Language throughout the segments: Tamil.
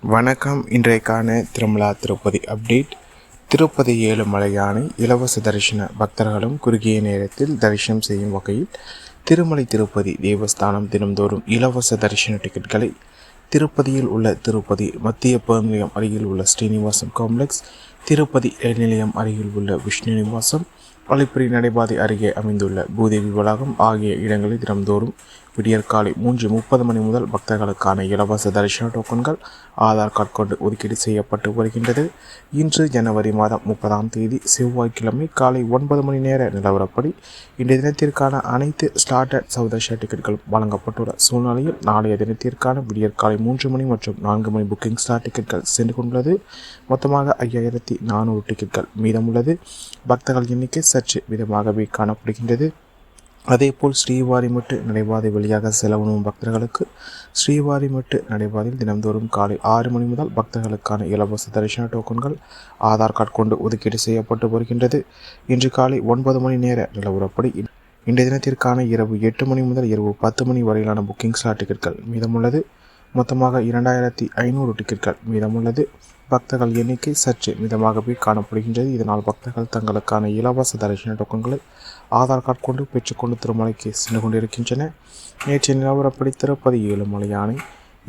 வணக்கம். இன்றைக்கான திருமலா திருப்பதி அப்டேட். திருப்பதி ஏழுமலை யானை இலவச தரிசன பக்தர்களும் குறுகிய நேரத்தில் தரிசனம் செய்யும் வகையில் திருமலை திருப்பதி தேவஸ்தானம் தினந்தோறும் இலவச தரிசன டிக்கெட்களை திருப்பதியில் உள்ள திருப்பதி மத்திய பேருந்து நிலையம் அருகில் உள்ள ஸ்ரீனிவாசம் காம்ப்ளெக்ஸ், திருப்பதி ரயில் நிலையம் அருகில் உள்ள விஷ்ணு நிவாசம், அலிப்பிரி நடைபாதை அருகே அமைந்துள்ள பூதேவி வளாகம் ஆகிய இடங்களில் தினந்தோறும் விடியற் காலை 3:30 மணி முதல் பக்தர்களுக்கான இலவச தரிசன டோக்கன்கள் ஆதார் கார்டு கொண்டு ஒதுக்கீடு செய்யப்பட்டு வருகின்றது. இன்று ஜனவரி மாதம் 30ஆம் தேதி செவ்வாய்க்கிழமை காலை 9 மணி நேர நிலவரப்படி இன்றைய தினத்திற்கான அனைத்து ஸ்லாட்டட் சௌதர்ஷ டிக்கெட்களும் வழங்கப்பட்டுள்ள சூழ்நிலையில் நாளைய தினத்திற்கான விடியற் காலை 3 மணி மற்றும் 4 மணி புக்கிங் ஸ்லாட் டிக்கெட்கள் சென்று கொண்டுள்ளது. மொத்தமாக 5400 டிக்கெட்கள் மீதமுள்ளது. பக்தர்கள் எண்ணிக்கை சற்று மிதமாகவே காணப்படுகின்றது. அதேபோல் ஸ்ரீவாரிமெட்டு நடைபாதை வழியாக செலவணும் பக்தர்களுக்கு ஸ்ரீவாரிமெட்டு நடைபாதையில் தினந்தோறும் காலை 6 மணி முதல் பக்தர்களுக்கான இலவச தரிசன டோக்கன்கள் ஆதார் கார்டு கொண்டு ஒதுக்கீடு செய்யப்பட்டு வருகின்றது. இன்று காலை 9 மணி நேர நிலவரப்படி இன்றைய தினத்திற்கான இரவு 8 மணி முதல் இரவு 10 மணி வரையிலான புக்கிங் ஸ்லாட் டிக்கெட்கள் மீதமுள்ளது. மொத்தமாக 2500 டிக்கெட்கள் மீதமுள்ளது. பக்தர்கள் எண்ணிக்கை சற்று மிதமாகவே காணப்படுகின்றது. இதனால் பக்தர்கள் தங்களுக்கான இலவச தரிசன டோக்கன்களை ஆதார் கார்டு கொண்டு பெற்றுக்கொண்டு திருமலைக்கு சென்று கொண்டிருக்கின்றனர். நேற்று நிலவரப்படி திருப்பதி ஏழுமலை யானை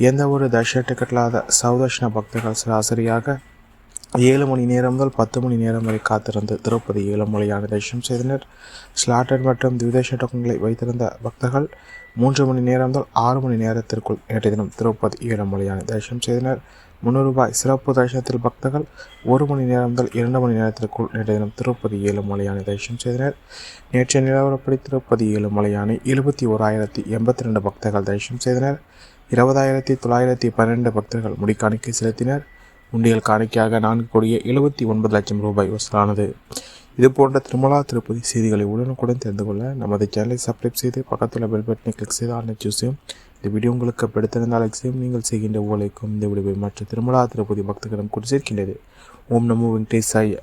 எந்த ஒரு தரிசன டிக்கெட் இல்லாத சௌதர்ஷன பக்தர்கள் சராசரியாக 7 மணி நேரம் முதல் 10 மணி நேரம் வரை காத்திருந்து திருப்பதி ஏழுமலை யானை தரிசனம் செய்தனர். ஸ்லாட்டட் மற்றும் திவிதேச டோக்கன்களை வைத்திருந்த பக்தர்கள் 3 மணி நேரம் முதல் 6 மணி நேரத்திற்குள் நேற்றைய தினம் திருப்பதி ஏழுமலை யானை தரிசனம் செய்தனர். ₹300 சிறப்பு தரிசனத்தில் பக்தர்கள் 1 மணி நேரம் முதல் 2 மணி நேரத்திற்குள் நேற்றைய தினம் திருப்பதி ஏழுமலை யானை தரிசனம் செய்தனர். நேற்றைய நிலவரப்படி திருப்பதி ஏழுமலை யானை 71,082 பக்தர்கள் தரிசனம் செய்தனர். 20,912 பக்தர்கள் முடிக்காணிக்கை செலுத்தினர். உண்டியல் காணிக்கையாக 4,79,00,000 ரூபாய் வசூலானது. இதுபோன்ற திருமலா திருப்பதி செய்திகளை உடனுக்குடன் தெரிந்து கொள்ள நமது சேனலை சப்ஸ்கிரைப் செய்து பக்கத்தில் பெல் பட்டனை கிளிக் செய்து ஆல் நியூஸ் செய்யும். இந்த வீடியோ உங்களுக்கு பிடித்திருந்தால் லைக் செய்யும். நீங்கள் செய்கின்ற ஓலைக்கும் இந்த வீடியோவை மற்ற திருமலா திருப்பதி பக்தர்களிடம் கொண்டு சேர்க்கின்றது. ஓம் நமோ வெங்கடேசாய.